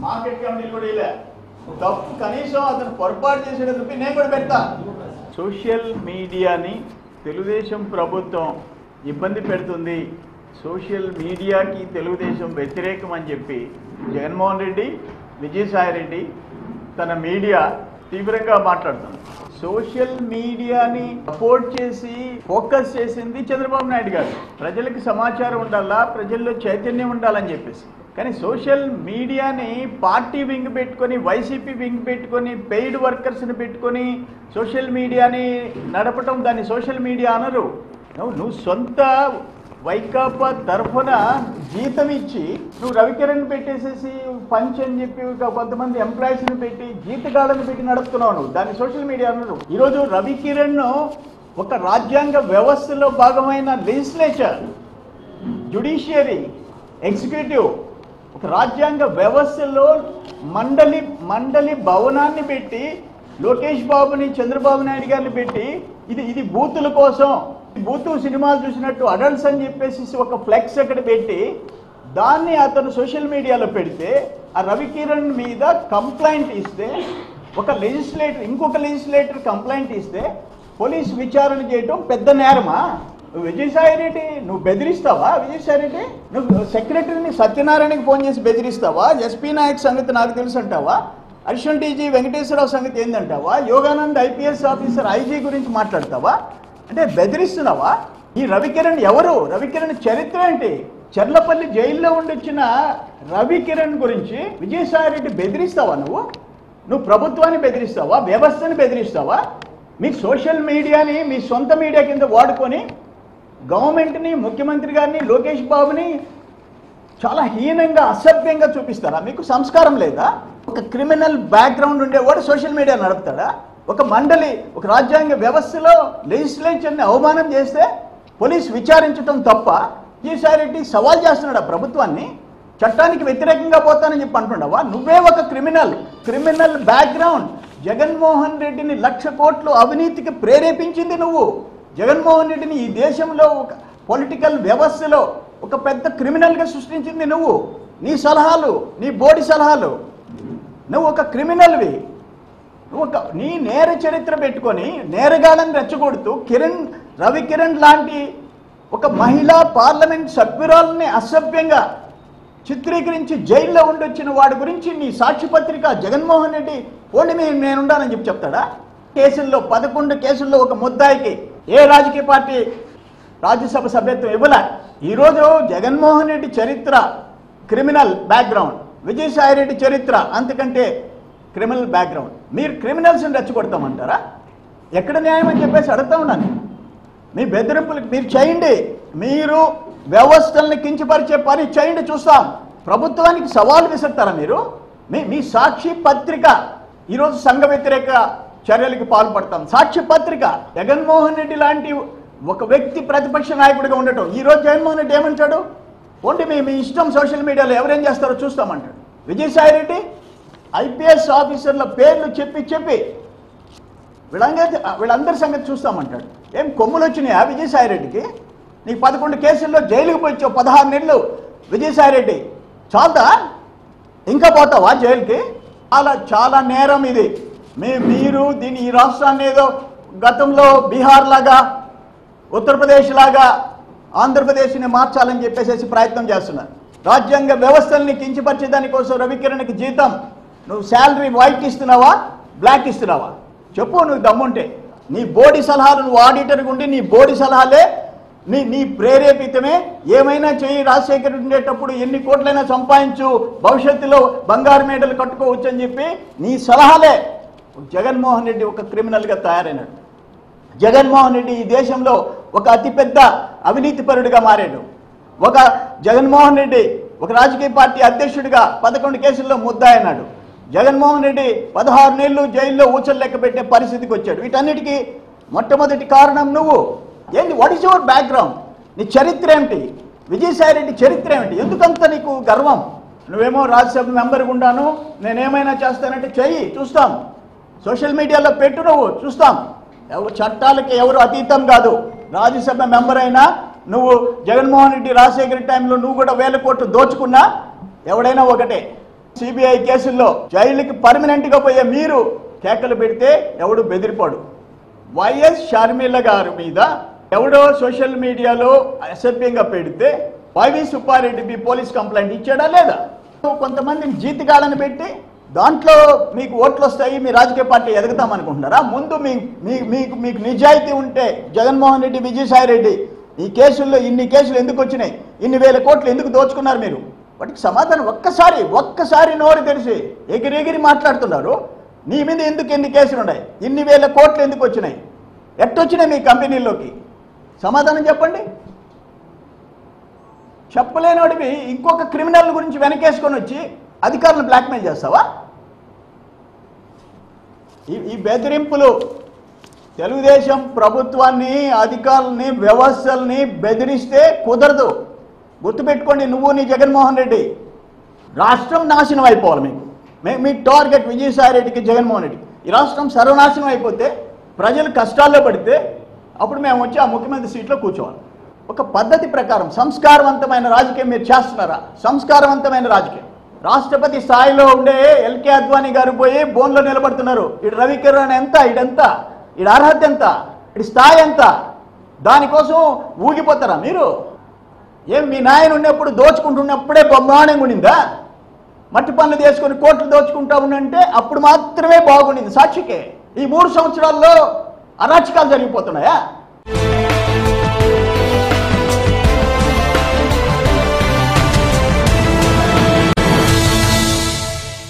Market కమిటీలు కూడా ఇలా తప్పు కనీసం అతను పొరపాటు చేసేటప్పుడు నేను కూడా పెడతా. సోషల్ మీడియాని తెలుగుదేశం ప్రభుత్వం ఇబ్బంది పెడుతుంది, సోషల్ మీడియాకి తెలుగుదేశం వ్యతిరేకం అని చెప్పి జగన్మోహన్ రెడ్డి, విజయసాయిరెడ్డి తన మీడియా తీవ్రంగా మాట్లాడుతుంది. సోషల్ మీడియాని సపోర్ట్ చేసి ఫోకస్ చేసింది చంద్రబాబు నాయుడు గారు. ప్రజలకు సమాచారం ఉండాలా, ప్రజల్లో చైతన్యం ఉండాలని చెప్పేసి. కానీ సోషల్ మీడియాని పార్టీ వింగ్ పెట్టుకొని, వైసీపీ వింగ్ పెట్టుకొని, పెయిడ్ వర్కర్స్ని పెట్టుకొని సోషల్ మీడియాని నడపటం, దాన్ని సోషల్ మీడియా అనరు. నువ్వు సొంత వైకాపా తరఫున జీతం ఇచ్చి నువ్వు రవికిరణ్ పెట్టేసేసి పంచ్ అని చెప్పి కొంతమంది ఎంప్లాయీస్ని పెట్టి జీతగాళ్ళని పెట్టి నడుపుతున్నావు నువ్వు, దాన్ని సోషల్ మీడియా అన్నారు. ఈరోజు రవికిరణ్ ఒక రాజ్యాంగ వ్యవస్థలో భాగమైన లెజిస్లేచర్, జ్యుడిషియరీ, ఎగ్జిక్యూటివ్, ఒక రాజ్యాంగ వ్యవస్థలో మండలి భవనాన్ని పెట్టి లోకేష్ బాబుని, చంద్రబాబు నాయుడు గారిని పెట్టి ఇది బూతుల కోసం, బూతు సినిమాలు చూసినట్టు అడల్ట్స్ అని చెప్పేసి ఒక ఫ్లెక్స్ అక్కడ పెట్టి దాన్ని అతను సోషల్ మీడియాలో పెడితే ఆ రవికిరణ్ మీద కంప్లైంట్ ఇస్తే, ఒక లెజిస్లేటర్ ఇంకొక లెజిస్లేటర్ కంప్లైంట్ ఇస్తే పోలీస్ విచారణ చేయటం పెద్ద నేరమా? విజయసాయిరెడ్డి నువ్వు బెదిరిస్తావా? విజయసాయిరెడ్డి నువ్వు సెక్రటరీని సత్యనారాయణకి ఫోన్ చేసి బెదిరిస్తావా? ఎస్పీ నాయక్ సంగతి నాకు తెలుసు అంటావా? అడిషనల్ డీజీ వెంకటేశ్వరరావు సంగతి ఏందంటావా? యోగానంద్ ఐపీఎస్ ఆఫీసర్ ఐజీ గురించి మాట్లాడతావా? అంటే బెదిరిస్తున్నావా? ఈ రవికిరణ్ ఎవరు? రవికిరణ్ చరిత్ర ఏంటి? చర్లపల్లి జైల్లో ఉండొచ్చిన రవికిరణ్ గురించి విజయసాయిరెడ్డి బెదిరిస్తావా? నువ్వు ప్రభుత్వాన్ని బెదిరిస్తావా? వ్యవస్థని బెదిరిస్తావా? మీ సోషల్ మీడియాని మీ సొంత మీడియా కింద వాడుకొని గవర్నమెంట్ని, ముఖ్యమంత్రి గారిని, లోకేష్ బాబుని చాలా హీనంగా, అసభ్యంగా చూపిస్తారా? మీకు సంస్కారం లేదా? ఒక క్రిమినల్ బ్యాక్గ్రౌండ్ ఉండేవాడు సోషల్ మీడియా నడుపుతాడా? ఒక మండలి, ఒక రాజ్యాంగ వ్యవస్థలో లెజిస్లేచర్ని అవమానం చేస్తే పోలీస్ విచారించడం తప్ప విజయసాయిరెడ్డి సవాల్ చేస్తున్నాడు ఆ ప్రభుత్వాన్ని. చట్టానికి వ్యతిరేకంగా పోతానని చెప్పి అంటున్నావా? నువ్వే ఒక క్రిమినల్ బ్యాక్గ్రౌండ్. జగన్మోహన్ రెడ్డిని 1,00,000 కోట్లు అవినీతికి ప్రేరేపించింది నువ్వు. జగన్మోహన్ రెడ్డిని ఈ దేశంలో ఒక పొలిటికల్ వ్యవస్థలో ఒక పెద్ద క్రిమినల్గా సృష్టించింది నువ్వు. నీ సలహాలు, నీ బోడి సలహాలు. నువ్వు ఒక క్రిమినల్వి. నీ నేర చరిత్ర పెట్టుకొని నేరగాళ్ళని రెచ్చగొడుతూ రవికిరణ్ లాంటి ఒక మహిళా పార్లమెంట్ సభ్యురాలని అసభ్యంగా చిత్రీకరించి జైల్లో ఉండొచ్చిన వాడి గురించి నీ సాక్షి పత్రిక జగన్మోహన్ రెడ్డి ఓన్లీ నేనుండాలని చెప్పి చెప్తాడా? కేసుల్లో 11 కేసుల్లో ఒక ముద్దాయికి ఏ రాజకీయ పార్టీ రాజ్యసభ సభ్యత్వం ఇవ్వలే. ఈరోజు జగన్మోహన్ రెడ్డి చరిత్ర క్రిమినల్ బ్యాక్గ్రౌండ్, విజయసాయిరెడ్డి చరిత్ర అంతకంటే క్రిమినల్ బ్యాక్గ్రౌండ్. మీరు క్రిమినల్స్ని రెచ్చగొడతామంటారా? ఎక్కడ న్యాయం అని చెప్పేసి అడుగుతా ఉన్నాను. మీ బెదిరింపులకు మీరు చేయండి, మీరు వ్యవస్థల్ని కించపరిచే పని చేయండి, చూస్తాం. ప్రభుత్వానికి సవాలు విసురుతారా మీరు? మీ సాక్షి పత్రిక ఈరోజు సంఘ వ్యతిరేక చర్యలకు పాల్పడతాం. సాక్షి పత్రిక జగన్మోహన్ రెడ్డి లాంటి ఒక వ్యక్తి ప్రతిపక్ష నాయకుడిగా ఉండటం. ఈరోజు జగన్మోహన్ రెడ్డి ఏమంటాడు? ఓన్లీ మీ ఇష్టం, సోషల్ మీడియాలో ఎవరేం చేస్తారో చూస్తామంటాడు. విజయసాయిరెడ్డి ఐపీఎస్ ఆఫీసర్ల పేర్లు చెప్పి వీళ్ళందరి సంగతి చూస్తామంటాడు. ఏం కొమ్ములు వచ్చినాయా విజయసాయిరెడ్డికి? నీకు 11 కేసుల్లో జైలుకి పోయిచ్చావు 16 నెలలు విజయసాయిరెడ్డి. చాలదా? ఇంకా పోతావా జైలుకి? చాలా నేరం ఇది. మీరు దీన్ని ఈ రాష్ట్రాన్ని ఏదో గతంలో బీహార్ లాగా, ఉత్తరప్రదేశ్ లాగా ఆంధ్రప్రదేశ్ని మార్చాలని చెప్పేసి ప్రయత్నం చేస్తున్నారు. రాజ్యాంగ వ్యవస్థల్ని కించపరిచే దానికోసం రవికిరణ్కి జీతం నువ్వు శాలరీ వైట్ ఇస్తున్నావా, బ్లాక్ ఇస్తున్నావా? చెప్పు నువ్వు దమ్ముంటే. నీ బోడి సలహాలు, నువ్వు ఆడిటర్గా ఉండి నీ బోడి సలహాలే నీ ప్రేరేపితమే. ఏమైనా చెయ్యి, రాజశేఖర్ ఉండేటప్పుడు ఎన్ని కోట్లైనా సంపాదించు, భవిష్యత్తులో బంగారు మేడలు కట్టుకోవచ్చు అని చెప్పి నీ సలహాలే జగన్మోహన్ రెడ్డి ఒక క్రిమినల్గా తయారైనాడు. జగన్మోహన్ రెడ్డి ఈ దేశంలో ఒక అతిపెద్ద అవినీతిపరుడిగా మారాడు. జగన్మోహన్ రెడ్డి ఒక రాజకీయ పార్టీ అధ్యక్షుడిగా 11 కేసుల్లో ముద్దాయన్నాడు. జగన్మోహన్ రెడ్డి 16 నెలలు జైల్లో ఊచలు లెక్క పెట్టే పరిస్థితికి వచ్చాడు. వీటన్నిటికీ మొట్టమొదటి కారణం నువ్వు. ఏంటి? What is your background? నీ చరిత్ర ఏమిటి? విజయసాయిరెడ్డి చరిత్ర ఏమిటి? ఎందుకంత నీకు గర్వం? నువ్వేమో రాజ్యసభ మెంబర్గా ఉండాను, నేనేమైనా చేస్తానంటే చెయ్యి, చూస్తాం. సోషల్ మీడియాలో పెట్టు, నువ్వు చూస్తాం. చట్టాలకి ఎవరు అతీతం కాదు. రాజ్యసభ మెంబర్ అయినా నువ్వు జగన్మోహన్ రెడ్డి, రాజశేఖర్ టైంలో నువ్వు కూడా 1000 కోట్లు దోచుకున్నా ఎవడైనా ఒకటే. సిబిఐ కేసుల్లో జైలుకి పర్మనెంట్గా పోయే మీరు కేకలు పెడితే ఎవడు బెదిరిపోడు. వైఎస్ షర్మిల గారి మీద ఎవడో సోషల్ మీడియాలో అసభ్యంగా పెడితే వైవి సుబ్బారెడ్డి పోలీస్ కంప్లైంట్ ఇచ్చాడా లేదా? కొంతమందిని జీతగాళ్ళని పెట్టి దాంట్లో మీకు ఓట్లు వస్తాయి, మీ రాజకీయ పార్టీ ఎదుగుతామనుకుంటున్నారా? ముందు మీకు నిజాయితీ ఉంటే జగన్మోహన్ రెడ్డి, విజయసాయి రెడ్డి ఈ కేసుల్లో ఇన్ని కేసులు ఎందుకు వచ్చినాయి, ఇన్ని వేల కోట్లు ఎందుకు దోచుకున్నారు మీరు? వాటికి సమాధానం ఒక్కసారి నోరు తెరిచి ఎగిరెగిరి మాట్లాడుతున్నారు. నీ మీద ఎందుకు ఎన్ని కేసులు ఉన్నాయి, ఇన్ని వేల కోట్లు ఎందుకు వచ్చినాయి, ఎట్టొచ్చినాయి మీ కంపెనీల్లోకి? సమాధానం చెప్పండి. చెప్పలేనోడివి ఇంకొక క్రిమినల్ గురించి వెనకేసుకొని వచ్చి అధికారులను బ్లాక్మెయిల్ చేస్తావా? ఈ బెదిరింపులు తెలుగుదేశం ప్రభుత్వాన్ని, అధికారులని, వ్యవస్థల్ని బెదిరిస్తే కుదరదు. గుర్తుపెట్టుకోండి, నువ్వు నీ జగన్మోహన్ రెడ్డి. రాష్ట్రం నాశనం అయిపోవాలి. మీ టార్గెట్ విజయసాయి రెడ్డికి, జగన్మోహన్ రెడ్డి. ఈ రాష్ట్రం సర్వనాశనం అయిపోతే, ప్రజలు కష్టాల్లో పడితే అప్పుడు మేము వచ్చి ఆ ముఖ్యమంత్రి సీట్లో కూర్చోవాలి. ఒక పద్ధతి ప్రకారం సంస్కారవంతమైన రాజకీయం మీరు చేస్తున్నారా? సంస్కారవంతమైన రాజకీయం. రాష్ట్రపతి స్థాయిలో ఉండే ఎల్కే అద్వానీ గారు పోయి బోన్లో నిలబడుతున్నారు. ఇటు రవికిరణ్ ఎంత, ఇటెంత, ఇటు అర్హత ఎంత, ఇటు స్థాయి ఎంత? దానికోసం ఊగిపోతారా మీరు? ఏం మీ నాయన ఉన్నప్పుడు దోచుకుంటున్నప్పుడే బ్రహ్మాండంగా ఉండిందా? మట్టి పనులు చేసుకుని కోట్లు దోచుకుంటా ఉండంటే అప్పుడు మాత్రమే బాగుండింది. సాక్షికే ఈ 3 సంవత్సరాల్లో అరాచకాలు జరిగిపోతున్నాయా?